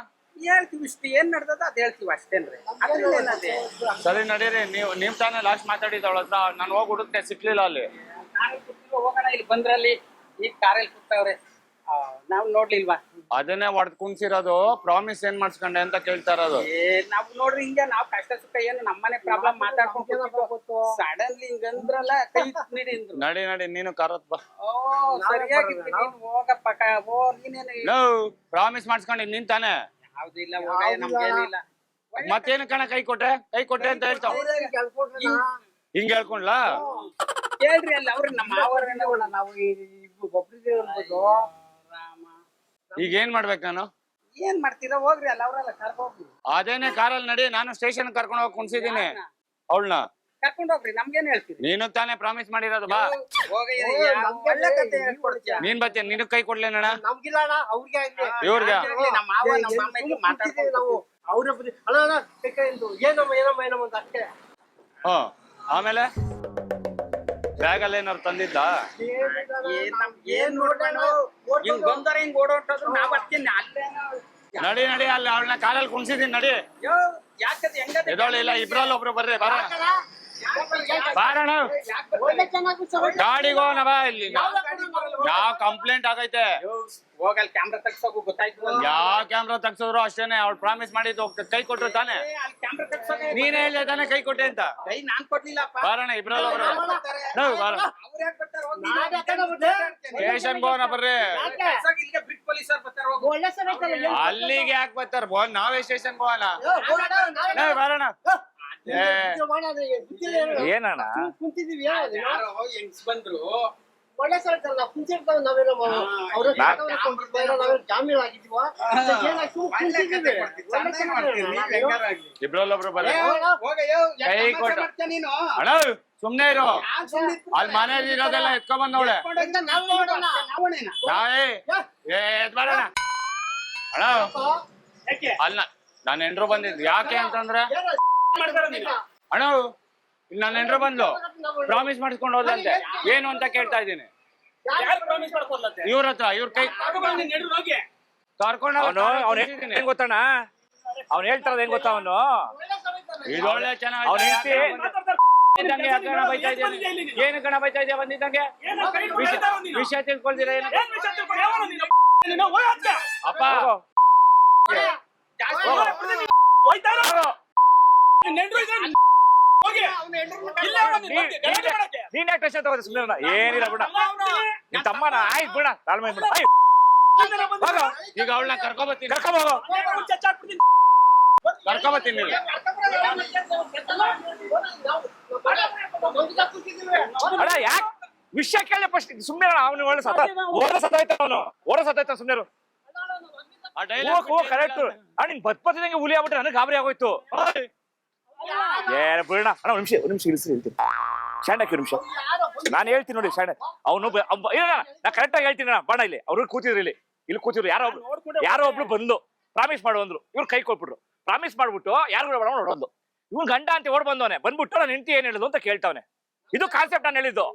ಹೇಳ್ತೀವಿ ಇಷ್ಟು ಏನ್ ನಡ್ದದ ಅದ್ ಹೇಳ್ತೀವಿ ಅಷ್ಟೇನ್ರಿ. ಸರಿ ನಡೀರಿ, ನೀವ್ ತಾನೇ ಲಾಸ್ಟ್ ಮಾತಾಡಿದ ಅವಳ ಹತ್ರ. ನಾನು ಹೋಗಿ ಹುಡುಕ್ತೆ, ಸಿಕ್ಲಿಲ್ಲ ಅಲ್ಲಿ. ಹೋಗೋಣ, ಇಲ್ಲಿ ಬಂದ್ರಲ್ಲಿ ಈಗ ಕಾರಲ್ಲಿ ಕೂತವ್ರೆ, ನಾವ್ ನೋಡ್ಲಿಲ್ವಾ? ಅದನ್ನೇ ಹೊಡೆದ್ ಕುಣ್ಸಿರೋದು. ಪ್ರಾಮಿಸ್ ಏನ್ ಮಾಡ್ಸ್ಕೊಂಡೆ ಅಂತ ಕೇಳ್ತಾ ಇರೋದು. ನಾವ್ ನೋಡ್ರಿ ಹಿಂಗ ನಾವ್ ಕಷ್ಟ ಸುಖ ಏನು ನಮ್ಮನೆ ಪ್ರಾಬ್ಲಮ್ ಮಾತಾಡ್ಕೊಂಡು ಸಡನ್ಲಿ ಹಿಂಗಂದ್ರಲ್ಲ, ಕೈ ನೀಡಿ ಅಂದ್ರು. ನಡಿ ನಡಿ, ನೀನು ಕಾರತ್ ಬಾ. ಓ ಸರಿಯಾಗಿತ್ತು, ನೀನ್ ಹೋಗಪ್ಪ. ನೀನೇನು ಪ್ರಾಮಿಸ್ ಮಾಡ್ಸ್ಕೊಂಡಿದ್ ನೀನ್ ತಾನೆ? ಯಾವ್ದು ಇಲ್ಲ, ಹೋಗ, ನಮ್ಗೇನಿಲ್ಲ. ಮತ್ತೇನು ಕಣ ಕೈ ಕೊಟ್ರೆ ಅಂತ ಹೇಳ್ತಾವ. ಹಿಂಗ್ ಹೇಳ್ಕೊಂಡ್ಲಾ? ಕೇಳ್ರಿ ಅಲ್ಲಿ ಅವ್ರಿ ನಮ್ಮ ಮಾವರನ್ನ ನಾವು ಈಗ ಏನ್ ಮಾಡ್ಬೇಕು ನಾನು? ಏನ್ ಮಾಡ್ತೀರಾ ಹೋಗ್ರಿ, ಅಲ್ಲಿ ಅವ್ರಲ್ಲ ಕರ್ಕೋಗ್ರಿ. ಅದೇನೆ ಕಾರಲ್ಲಿ ನಡಿ, ನಾನು ಸ್ಟೇಷನ್ ಕರ್ಕೊಂಡು ಹೋಗಿ ಕುಣ್ಸಿದೀನಿ ಅವಳನ್ನ. ಕರ್ಕೊಂಡ್ ಹೋಗ್ರಿ, ನಮ್ಗೇನ್ ಹೇಳ್ತೀರಿ? ನೀನು ತಾನೇ ಪ್ರಾಮಿಸ್ ಮಾಡಿರೋದು, ಬಾ. ಒಳ್ಳೆ ಕತೆ ಹೇಳ್ಕೊಡ್ತೀಯ. ನೀನ್ ಬರ್ತೀನಿ, ನಿನಗ್ ಕೈ ಕೊಡ್ಲೇನಣ್ಣ? ನಮ್ಗಿಲ್ಲ ಅಣ್ಣ, ಅವ್ರಿಗೆ ಇವ್ರಿಗೆ ನಮ್ಮ ಮಾವ ನಮ್ಮ ಮಾಮ ಮಾತಾಡ್ತೀವಿ ನಾವು. ಅವ್ರ ಅಣ್ಣ ಏನಮ್ಮ ಅಂತ ಅಷ್ಟೇ. ಆಮೇಲೆ ಬ್ಯಾಗ್ ಅಲ್ಲಿ ಏನಾರು ತಂದಿದ್ದ? ಏನ್ ನೋಡ್ಕೊಂಡು ಹಿಂಗ್ ಬಂದಾರ ಹಿಂಗ್ ಓಡೋಟದ್ರು ನಾವ್ ಅಷ್ಟೇನೆ ಅಲ್ಲೇನೋ. ನಡಿ ನಡಿ, ಅಲ್ಲಿ ಅವಳನ್ನ ಕಾರಲ್ಲಿ ಕುಣ್ಸಿದೀನಿ, ನಡಿ. ಯಾಕದ್ ಹೆಂಗದ ಎದೋಳಿಲ್ಲ, ಇಬ್ರಲ್ಲಿ ಒಬ್ರು ಬರ್ರಿ, ಬಾರೋಣ. ಗಾಡಿಗೆ ಹೋಗೋಣ ಬಾ. ಇಲ್ಲಿ ಯಾವ ಕಂಪ್ಲೇಂಟ್ ಆಗೈತೆ? ಹೋಗಲ್ ಕ್ಯಾಮ್ರಾ ತಗ್ಸೋಕು ಗೊತ್ತಾಯ್ತು. ಯಾವ ಕ್ಯಾಮ್ರಾ ತಗ್ಸಿದ್ರು ಅಷ್ಟೇನೆ. ಅವ್ಳು ಪ್ರಾಮಿಸ್ ಮಾಡಿದ್ದು ಕೈ ಕೊಟ್ರು ತಾನೆ? ಕ್ಯಾಮ್ರಾ ತಗ್ಸೋಕೆ ನೀನೇ ಹೇಳಿದೆ ತಾನೆ ಕೈ ಕೊಟ್ಟೆ ಅಂತ? ಕೈ ನಾನ್ ಕೊಡ್ಲಿಲ್ಲಪ್ಪ. ಬಾರೋಣ, ಇಬ್ರಲ್ಲಿ ಒಬ್ರು ಬಾರೋಣ. ಅವ್ರು ಯಾಕೆ ಬರ್ತಾರೆ? ಹೋಗಿ ಸ್ಟೇಷನ್ಗೆ ಹೋಗೋಣ ಬರ್ರಿ. ಇಲ್ಲಿಗೆ ಬ್ರಿಕ್ ಪೊಲೀಸರು ಬರ್ತಾರೆ. ಅಲ್ಲಿಗೆ ಯಾಕೆ ಬರ್ತಾರ? ನಾವೇ ಸ್ಟೇಷನ್ಗೆ ಹೋಗೋಣ. ಬಾರೋಣ. ಏನಣ್ಣ ಕುಂತಿದೀವಿ, ಯಾರೋ ಹೆಂಗ್ಸ್ ಬಂದ್ರು, ಒಳ್ಳೆ ಸಲ ಕುಂತಿರ್ತಾವ. ನಾವೇನೋ ಅವ್ರ ಜಾಮೀನು ಆಗಿದ್ವ, ಇಬ್ರಲ್ಲೊಬ್ರು ಬರ್ರಿ. ಕೈ ಕೊಟ್ಟು ನೀನು ಅಣ್ಣ ಸುಮ್ನೆ ಇರು. ಅಲ್ಲಿ ಮನೇಲಿ ಇರೋದೆಲ್ಲ ಎತ್ಕೊಂಡ್ ಬಂದವಳೆ. ಮಾಡೋಣ ಅಣ್ಣ. ಅಲ್ಲ, ನಾನು ಹೆಂಡ್ರು ಬಂದಿದ್ದು ಯಾಕೆ ಅಂತಂದ್ರೆ, ಅಣ್ಣ ಇಲ್ಲಿ ನನ್ನ ಹೆಂಡ್ರು ಬಂದ್ಲು, ಪ್ರಾಮಿಸ್ ಮಾಡಿಸ್ಕೊಂಡು ಹೋದಂತೆ. ಏನು ಅಂತ ಕೇಳ್ತಾ ಇದ್ದೀನಿ ಇವ್ರ ಹತ್ರ. ಇವ್ರ ಕೈ ಕರ್ಕೊಂಡು ಹೆಂಗ್ ಗೊತ್ತಣ್ಣ, ಅವ್ನು ಹೇಳ್ತಾರದ್ ಹೆಂಗ್ ಗೊತ್ತಾ? ಅವನು ಇದೊಳ್ಳೆ ಚೆನ್ನಾಗಿ ಏನು ಕಣ ಬೈತಾ ಇದೆಯಾ ಬಂದಿದ್ದಂಗೆ? ವಿಷಯ ತಿಳ್ಕೊಳ್ತೀರ ಏನು? ಅಪ್ಪ ನೀನ್ ಯಾಕೆ ಟೆನ್ಷನ್ ತಗೋದು? ಸುಮ್ಮನೆ ಏನಿಲ್ಲ ಬಿಡ, ನಿನ್ ತಮ್ಮನ ಆಯ್ತು ಬಿಡ, ತಾಳ್ಮೆ ಬಿಡ. ಈಗ ಅವಳನ್ನ ಕರ್ಕೊಬತ್ತೀನಿ, ಕರ್ಕೊಂಬೋಗೋ. ಕರ್ಕೊಬತ್ತೀನಿ. ಅಣ್ಣ ಯಾಕೆ ವಿಷಯ ಕೇಳಿ ಫಸ್ಟ್ ಸುಮ್ಮನೆ. ಅವನು ಒಳ್ಳೆ ಸತ್ತಾಯ್ತ, ಅವನು ಓಡ ಸತ್ತಾಯ್ತ. ಸುಮ್ಮನೆ ಕರೆಕ್ಟ್. ನಿನ್ ಬತ್ಪತ್ತಿದಂಗೆ ಹುಲಿ ಆಗ್ಬಿಟ್ರೆ ನನಗೆ ಗಾಬರಿ ಆಗೋಯ್ತು. ಏನ ಬಿಡೋಣ ಅಣ್ಣ. ಒಂದು ನಿಮಿಷ ಇಳಿಸಿ ಹೇಳ್ತೀನಿ. ಸ್ಟ್ಯಾಂಡ್ ಹಾಕಿ ನಿಮಿಷ, ನಾನು ಹೇಳ್ತೀನಿ ನೋಡಿ. ಸ್ಟ್ಯಾಂಡ್ ಅವನು ಇಲ್ಲ, ನಾ ಕರೆಕ್ಟ್ ಆಗಿ ಹೇಳ್ತೀನಿ ಅಣ್ಣ. ಬಣ್ಣ ಇಲ್ಲಿ ಅವ್ರು ಕೂತಿದ್ರು, ಇಲ್ಲಿ ಕೂತಿದ್ರು. ಯಾರೋ ಒಬ್ಳು ಬಂದು ಪ್ರಾಮಿಸ್ ಮಾಡು ಅಂದ್ರು. ಇವ್ರು ಕೈ ಕೊಟ್ಬಿಟ್ರು. ಪ್ರಾಮಿಸ್ ಮಾಡ್ಬಿಟ್ಟು ಯಾರು ಹೊಡೋದು. ಇವ್ನು ಗಂಡ ಅಂತ ಓಡ್ ಬಂದವನೆ. ಬಂದ್ಬಿಟ್ಟು ನನ್ನ ಹೆಂಡತಿ ಏನ್ ಹೇಳಿದ್ರು ಅಂತ ಕೇಳ್ತಾವನೆ. ಇದು ಕಾನ್ಸೆಪ್ಟ್ ನಾನು ಹೇಳಿದ್ದು.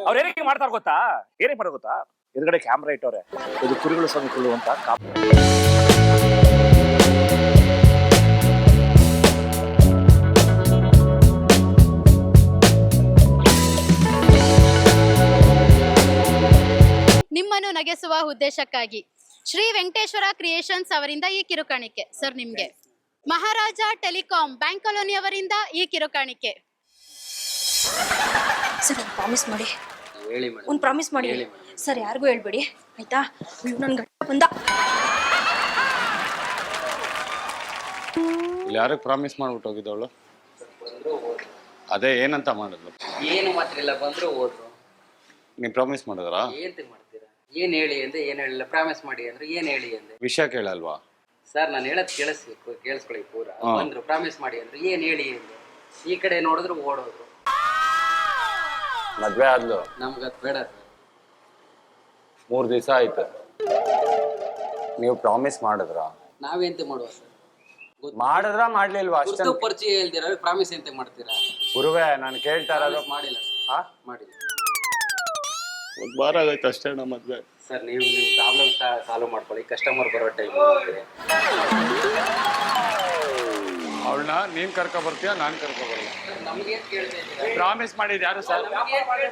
ಅವ್ರು ಏನಕ್ಕೆ ಮಾಡ್ತಾರ ಗೊತ್ತಾ? ಏನಕ್ಕೆ ಮಾಡೋದು ಗೊತ್ತಾ? ಎದುರುಗಡೆ ಕ್ಯಾಮ್ರಾ ಇಟ್ಟವ್ರೆ. ಇದು ಕುರಿಗಳು ಸೊಂದಿಕೊಳ್ಳು ಅಂತ ನಿಮ್ಮನ್ನು ನಗೆಸುವ ಉದ್ದೇಶಕ್ಕಾಗಿ ಶ್ರೀ ವೆಂಕಟೇಶ್ವರ ಕ್ರಿಯೇಷನ್ಸ್ ಅವರಿಂದ ಈ ಕಿರುಕಾಣಿಕೆ. ಸರ್ ನಿಮ್ಗೆ ಮಹಾರಾಜ ಟೆಲಿಕಾಂ ಬ್ಯಾಂಕ್ ಕಾಲೋನಿ ಅವರಿಂದ ಈ ಕಿರುಕಾಣಿಕೆ. ಸರ್ ಒಂದು ಪ್ರಾಮಿಸ್ ಮಾಡಿ, ಹೇಳಿ ಮೇಡಮ್. ಒಂದು ಪ್ರಾಮಿಸ್ ಮಾಡಿ ಸರ್. ಯಾರಿಗೂ ಹೇಳ್ಬೇಡಿ ಆಯ್ತಾ? ನೀವು ನನ್ನ ಗಂಡ ಬಂದ. ಇಲ್ಲಿ ಯಾರಿಗೆ ಪ್ರಾಮಿಸ್ ಮಾಡ್ಬಿಟ್ಟು ಹೋಗಿದ್ದವಳು? ಬಂದ್ರು ಹೋದ್ರು. ಅದೇ ಏನಂತ ಮಾಡಿದ್ರು? ಏನು ಮಾತ್ರ ಇಲ್ಲ, ಬಂದ್ರು ಹೋದ್ರು. ನೀವು ಪ್ರಾಮಿಸ್ ಮಾಡಿದ್ರಾ? ಏನ್ ಮಾಡ್ತೀರಾ? ಏನ್ ಹೇಳಿ ಅಂದ್ರೆ ಏನ್ ಹೇಳಿಲ್ಲ. ಪ್ರಾಮಿಸ್ ಮಾಡಿ ಅಂದ್ರೆ ಏನ್ ಹೇಳಿ ಅಂದ್ರೆ ವಿಷಯ ಕೇಳಲ್ವಾ? ಸರ್ ನಾನು ಹೇಳೋದು ಕೇಳಿಸ್ಕೊಳ್ಳಿ ಪೂರ. ಬಂದ್ರು ಪ್ರಾಮಿಸ್ ಮಾಡಿ ಅಂದ್ರೆ ಏನ್ ಹೇಳಿ ಅಂದ್ರೆ ಈ ಕಡೆ ನೋಡಿದ್ರು ಓಡೋದ್ರು. ಮದ್ವೆ ಆದ್ಲು, ನಮ್ಗದ್ ಬೇಡ ಸರ್. 3 ದಿವಸ ಆಯ್ತು. ನೀವು ಪ್ರಾಮಿಸ್ ಮಾಡಿದ್ರಾ? ನಾವೆಂತ ಮಾಡುವ ಸರ್? ಮಾಡಿದ್ರ ಮಾಡ್ಲಿಲ್ವಾ? ಅಷ್ಟೇ ಗುರ್ತು ಪರಿಚಯ ಹೇಳ್ತೀರಾ, ಪ್ರಾಮಿಸ್ ಎಂತ ಮಾಡ್ತೀರಾ? ಗುರುವೇ, ನಾನು ಕೇಳ್ತಾ ಇರೋದು. ಮಾಡಿಲ್ಲ ಹಾ, ಮಾಡಿಲ್ಲ. 1 ವಾರ ಆಗೈತೆ ಅಷ್ಟೇ ನಮ್ಮ ಮದ್ವೆ. ಸರ್ ನೀವು ನಿಮ್ಮ ಪ್ರಾಬ್ಲಮ್ ಸಾಲ್ವ್ ಮಾಡ್ಕೊಳ್ಳಿ. ಕಸ್ಟಮರ್ ಬರೋ ಟೈಮ್ ಅವಳನ್ನ ನೀನ್ ಕರ್ಕೊ ಬರ್ತೀಯ, ನಾನ್ ಕರ್ಕೊ ಬರಲ್ಲ? ನಮ್ಗೆ ಕೇಳ್ತಾ ಇದ್ದೀರಾ? ಪ್ರಾಮಿಸ್ ಮಾಡಿದ್ ಯಾರು ಸರ್?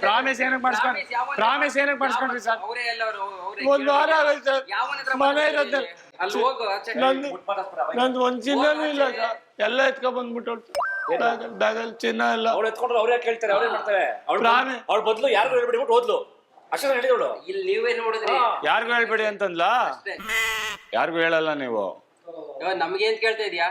ಪ್ರಾಮಿಸ್ ಏನಕ್ಕೆ ಮಾಡಿಸ್ಕೊಂಡ್ರಿ? ಪ್ರಾಮಿಸ್ ಏನಕ್ಕೆ ಮಾಡಿಸ್ಕೊಂಡ್ರಿ ಸರ್? ಅವರೇ ಎಲ್ಲರೂ 1 ವಾರ ಆಗೈತೆ ಸರ್. ಮನೆ ಇರೋದು ಅಲ್ಲಿ ಹೋಗು ಆಚೆ. ನಂದು 1 ಚಿನ್ನನೂ ಇಲ್ಲ ಸರ್. ಎಲ್ಲ ಎತ್ಕೊಂಡ್ ಬಂದ್ಬಿಟ್ಟು ಬ್ಯಾಗಲ್ಲಿ ಚಿನ್ನ ಇಲ್ಲ. ಅವ್ಳು ಎತ್ಕೊಂಡ್ರು ಅವ್ರೇ ಕೇಳ್ತಾರೆ, ಅವ್ರೇ ಮಾಡ್ತಾರೆ. ಅವ್ಳ ಬದಲು ಯಾರಿಗೂ ಹೇಳ್ಬಿಡಿ ಬಿಟ್ಟು ಹೋದ್ಲು. ಅಷ್ಟೇ ಹೇಳಿದವಳು. ಇಲ್ಲಿ ನೀವೇ ನೋಡಿದ್ರಿ. ಯಾರಿಗೂ ಹೇಳ್ಬೇಡಿ ಅಂತಂದ್ಲಾ? ಯಾರಿಗೂ ಹೇಳಲ್ಲ ನೀವು. ನಮ್ಗೇನ್ ಕೇಳ್ತಾ ಇದೀಯಾ?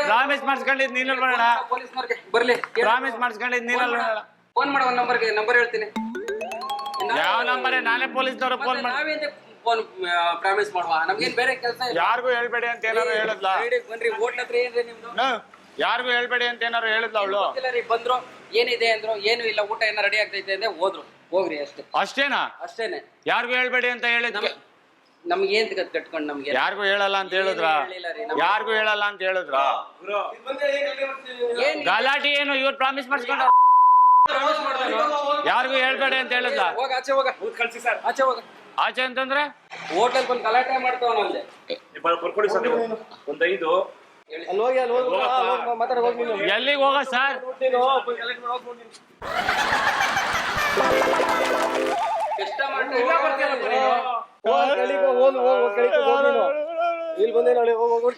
ಪ್ರಾಮಿಸ್ ಮಾಡಿಸ್ಕೊಂಡಿದ್ ನೀನಲ್ಲಿ ಬರೋಣ. ಪೊಲೀಸ್ನವ್ರಿಗೆ ಬರ್ಲಿ. ಪ್ರಾಮಿಸ್ ಮಾಡಿಸ್ಕೊಂಡಿದ್ ನೀನಲ್ಲಿ ಬರೋಣ. ಫೋನ್ ಮಾಡೋ ನಂಬರ್ ಹೇಳ್ತೀನಿ. ಯಾವ ನಂಬರೇ? ನಾನೇ ಪೊಲೀಸ್ನವ್ರು ಫೋನ್ ಮಾಡಿ. ನಾವೇಂತ ಫೋನ್ ಪ್ರಾಮಿಸ್ ಮಾಡುವ? ನಮ್ಗೇನ್ ಬೇರೆ ಕೆಲಸ ಇಲ್ಲ. ಯಾರಿಗೂ ಹೇಳ್ಬೇಡಿ ಅಂತ ಏನಾರು ಹೇಳದ್ಲ? ಬನ್ರಿ, ಹೋಟ್ಲ ಹತ್ರ ಏನ್ರಿ ನಿಮ್ದು? ಯಾರಿಗೂ ಹೇಳ್ಬೇಡಿ ಅಂತ ಏನಾರು ಹೇಳಿದ್ಲ ಅವಳು? ಬಂದ್ರು, ಏನಿದೆ ಅಂದ್ರು, ಏನು ಇಲ್ಲ, ಊಟ ಏನೋ ರೆಡಿ ಆಗ್ತೈತೆ ಅಂದ್ರೆ ಹೋದ್ರು. ಹೋಗ್ರಿ ಅಷ್ಟೇ. ಅಷ್ಟೇನಾ? ಅಷ್ಟೇನೆ. ಯಾರಿಗೂ ಹೇಳ್ಬೇಡಿ ಅಂತ ಹೇಳಿದ್ಕೆ ನಮ್ಗೆ ಏನ್ ಕಟ್ಕೊಂಡು ನಮ್ಗೆ ಯಾರಿಗೂ ಹೇಳಲ್ಲ ಅಂತ ಹೇಳಿದ್ರ? ಯಾರಿಗೂ ಹೇಳಲ್ಲ ಅಂತ ಹೇಳಿದ್ರ? ಗಲಾಟೆ ಏನು? ಇವ್ರು ಪ್ರಾಮಿಸ್ ಮಾಡಿಸ್ಕೊಂಡ ಯಾರಿಗೂ ಹೇಳ್ಬೇಡಿ ಅಂತ ಹೇಳಿದ್ಲ? ಹೋಗ ಆಚೆ, ಹೋಗ ಕಳ್ಸಿ ಸರ್. ಆಚೆ ಹೋಗ. ಆಚೆ ಅಂತಂದ್ರೆ ಹೋಟೆಲ್ ಬಂದು ಗಲಾಟೆ ಮಾಡ್ತಾವನಲ್ಲಿ. ಬರ್ಕೊಡಿ ಸರ್. ಒಂದು 5 ಅಲ್ಲಿ ಹೋಗಿ ಮಾತಾಡ ಹೋಗಿ ನೀನು. ಎಲ್ಲಿಗೆ ಹೋಗ ಸರ್? ಇಲ್ಲಿ ಬಂದೆ ನೋಡಿ. ಹೋಗು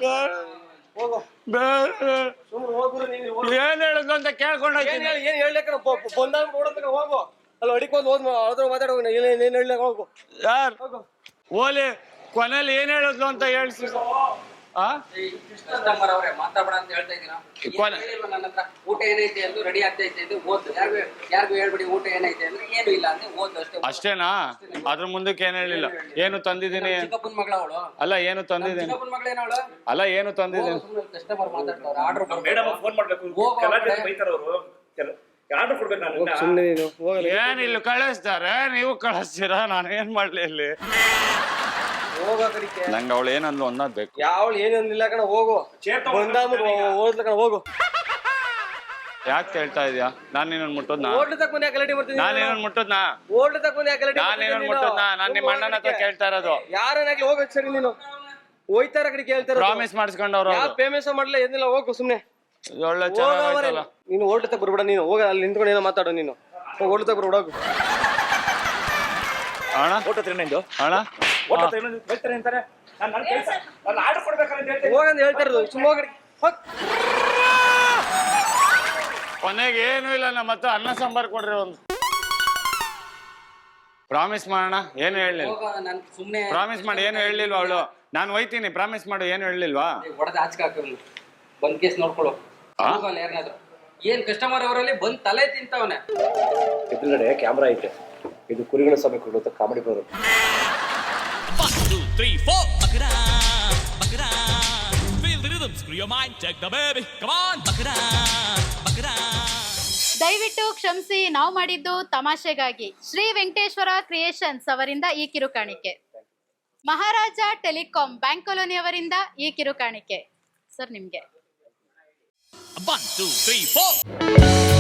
ಏನ್ ಹೇಳಿದ್ರು ಅಂತ ಕೇಳ್ಕೊಂಡು ಏನ್ ಹೇಳ್ಲಿಕ್ಕೆ ಬಂದಾಗ ನೋಡೋದಕ್ಕೆ ಹೋಗು. ಅಲ್ಲಿ ಅಡಿಕೊಂಡು ಹೋದ್ ಮಾತಾಡೋ. ಏನ್ ಹೇಳಕ್ ಹೋಗು. ಯಾರ್ ಓಲಿ ಕೊನೆಯಲ್ಲಿ ಏನ್ ಹೇಳಿದ್ಲು ಅಂತ ಹೇಳ್ಸಿ. ಕಸ್ಟಮರ್ ಅವ್ರೆ ಮಾತಾಡ ಅಂತ ಹೇಳ್ತಾ ಇದೀರಾ? ನನ್ನ ಹತ್ರ ಊಟ ಏನೈತೆ ಅಂತ ರೆಡಿ ಆಗ್ತೈತೆ ಅಂತ ಓದ್. ಯಾರಿಗೂ ಹೇಳ್ಬಿಡಿ ಊಟ ಏನೈತೆ ಅಂದ್ರೆ ಏನು ಇಲ್ಲ ಅಂತ ಓದ್ ಅಷ್ಟೇ. ಅಷ್ಟೇನಾ? ಅದ್ರ ಮುಂದಕ್ಕೆ ಏನ್ ಹೇಳಿಲ್ಲ? ಏನು ತಂದಿದ್ದೀನಿ ಚಿಕ್ಕಪ್ಪನ ಮಗಳ ಅವಳು ಅಲ್ಲ, ಏನು ತಂದಿದ್ದೀನಿ ಚಿಕ್ಕಪ್ಪನ ಮಗಳೇನವಳು ಅಲ್ಲ, ಏನು ತಂದಿದ್ದೀನಿ. ಕಸ್ಟಮರ್ ಮಾತಾಡ್ತಾವ್ರೆ. ಆರ್ಡರ್ ಮೇಡಮ್ ಫೋನ್ ಮಾಡ್ಬೇಕು. ಬೈತಾರ ಅವರು. ಆರ್ಡರ್ ಕೊಡ್ಬೇಕು. ನಾನು ಸುಮ್ಮನೆ ನೀನು ಏನ್ ಇಲ್ಲಿ ಕಳಿಸ್ತಾರೆ, ನೀವು ಕಳಿಸ್ತೀರಾ? ನಾನು ಏನ್ ಮಾಡ್ಲಿ ಇಲ್ಲಿ? ಹೋಗ ಕಡಿಕೆ. ನಂಗೆ ಅವಳು ಏನಂದ್ಲು ಅನ್ನೋದ್ ಬೇಕು. ಯಾವಳು ಏನಿಲ್ಲ ಕಣ. ಹೋಗು. ಓದ್ಲ ಕಣ. ಹೋಗು. ಯಾಕೆ ಕೇಳ್ತಾ ಇದೀಯಾ? ನಾನ್ ನಿನ್ನ ಮುಟ್ಟೋದ್ನಾ? ಹೋಟ್ಲು ತಕ್ಕ ಬಂದು ಯಾಕೆ ಗಲಾಟೆ ಮಾಡ್ತೀನಿ? ನಾನ್ ನಿನ್ನ ಮುಟ್ಟೋದ್ನಾ? ಹೋಟ್ಲು ತಕ್ಕ ಬಂದು ಯಾಕೆ ಗಲಾಟೆ ನಾನ್ ನಿನ್ನ ಮುಟ್ಟೋದ್ನಾ? ನಾನ್ ನಿಮ್ಮ ಅಣ್ಣನ ಹತ್ರ ಕೇಳ್ತಾ ಇರೋದು. ಯಾರನ್ನಾಗ್ಲಿ ಹೋಗ ಸರಿ. ನೀನು ಹೋಯ್ತಾರ ಕಡೆ ಕೇಳ್ತಾರ. ಪ್ರಾಮಿಸ್ ಮಾಡಿಸ್ಕೊಂಡವ್ರು. ಯಾವ ಪೇಮೆಂಟ್ ಮಾಡ್ಲಿಲ್ಲ ಏನಿಲ್ಲ. ಹೋಗು ಸುಮ್ನೆ. ಒಳ್ಳೆ ಚೆನ್ನಾಗಲ್ಲ. ನೀನು ಹೋಟ್ಲು ತಕ್ಕ ಬರ್ಬೇಡ. ನೀನು ಹೋಗ ಅಲ್ಲಿ ನಿಂತ್ಕೊಂಡು ಏನೋ ಮಾತಾಡೋ. ನೀನು ಹೋಟ್ಲು ತಕ್ಕ ಬರ್ಬೇಡ. ಅಣ್ಣ ಓಟ ನಿಂದು ಅಣ್ಣ ಬೈತಾರೆ ಅಂತಾರೆ. ನಾನು ಕೆಲಸ ನಾನು ಆರ್ಡರ್ ಕೊಡ್ಬೇಕಂತ ಹೇಳ್ತೀನಿ. ಹೋಗಂತ ಹೇಳ್ತಾ ಇರೋದು. ಸುಮ್ಮ ಹೋಗಿ. ಕೊನೆಗೆ ಏನು ಇಲ್ಲ, ನಮ್ಮ ಹತ್ರ ಅನ್ನ ಸಾಂಬಾರ್ ಕೊಡ್ರಿ ಒಂದು. ಪ್ರಾಮಿಸ್ ಮಾಡೋಣ. ಏನು ಹೇಳಲಿಲ್ಲ. ನಾನು ಸುಮ್ನೆ ಪ್ರಾಮಿಸ್ ಮಾಡಿ ಏನು ಹೇಳಲಿಲ್ವಾ ಅವಳು? ನಾನು ಹೋಯ್ತೀನಿ ಪ್ರಾಮಿಸ್ ಮಾಡು. ಏನು ಹೇಳಲಿಲ್ವಾ? ಹೊಡೆದ ಆಚೆ ಹಾಕಿ ಬಂದ್ ಕೇಸ್ ನೋಡ್ಕೊಳ್ಳೋ. ಹೋಗಲ್ಲ ಯಾರನ್ನಾದ್ರು. ಏನ್ ಕಸ್ಟಮರ್ ಅವರಲ್ಲಿ ಬಂದ್ ತಲೆ ತಿಂತವನೆ. ಎದುರುಗಡೆ ಕ್ಯಾಮ್ರಾ ಐತೆ. ಇದು ಕುರಿಗಳ ಸಮಯ ಕೊಡುತ್ತೆ. ಕಾಮಿಡಿ ಬರುತ್ತೆ. 1 2 3 4 Bakra Bakra feel the rhythm screw your mind take the baby come on Bakra Bakra. ದಯವಿಟ್ಟು ಕ್ಷಮಿಸಿ, ನಾವು ಮಾಡಿದ್ದು ತಮಾಷೆಗಾಗಿ. ಶ್ರೀ ವೆಂಕಟೇಶ್ವರ ಕ್ರಿಯೇಷನ್ಸ್ ಅವರಿಂದ ಈ ಕಿರುಕಾಣಿಕೆ. ಮಹಾರಾಜ ಟೆಲಿಕಾಂ ಬ್ಯಾಂಕ್ ಕಾಲೋನಿ ಅವರಿಂದ ಈ ಕಿರುಕಾಣಿಕೆ. ಸರ್ ನಿಮ್ಗೆ 1 2 3 4